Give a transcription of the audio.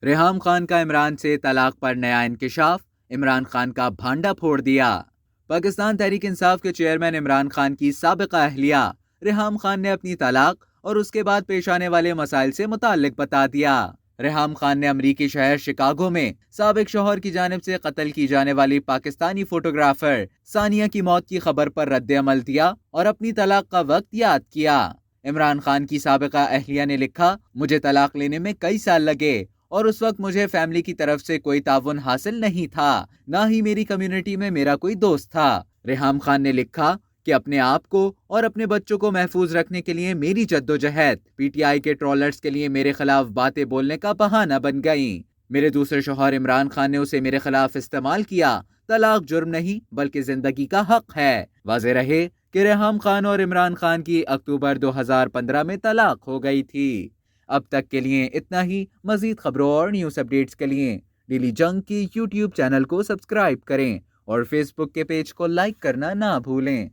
ریحام خان کا عمران سے طلاق پر نیا انکشاف، عمران خان کا بھانڈا پھوڑ دیا۔ پاکستان تحریک انصاف کے چیئرمین عمران خان کی سابقہ اہلیہ ریحام خان نے اپنی طلاق اور اس کے بعد پیش آنے والے مسائل سے متعلق بتا دیا۔ ریحام خان نے امریکی شہر شکاگو میں سابق شوہر کی جانب سے قتل کی جانے والی پاکستانی فوٹوگرافر ثانیہ کی موت کی خبر پر رد عمل دیا اور اپنی طلاق کا وقت یاد کیا۔ عمران خان کی سابقہ اہلیہ نے لکھا، مجھے طلاق لینے میں کئی سال لگے اور اس وقت مجھے فیملی کی طرف سے کوئی تعاون حاصل نہیں تھا، نہ ہی میری کمیونٹی میں میرا کوئی دوست تھا۔ ریحام خان نے لکھا کہ اپنے آپ کو اور اپنے بچوں کو محفوظ رکھنے کے لیے میری جدوجہد پی ٹی آئی کے ٹرولرز کے لیے میرے خلاف باتیں بولنے کا بہانہ بن گئیں۔ میرے دوسرے شوہر عمران خان نے اسے میرے خلاف استعمال کیا۔ طلاق جرم نہیں بلکہ زندگی کا حق ہے۔ واضح رہے کہ ریحام خان اور عمران خان کی اکتوبر 2015 میں طلاق ہو گئی تھی۔ اب تک کے لیے اتنا ہی۔ مزید خبروں اور نیوز اپڈیٹس کے لیے ڈیلی جنگ کی یوٹیوب چینل کو سبسکرائب کریں اور فیس بک کے پیج کو لائک کرنا نہ بھولیں۔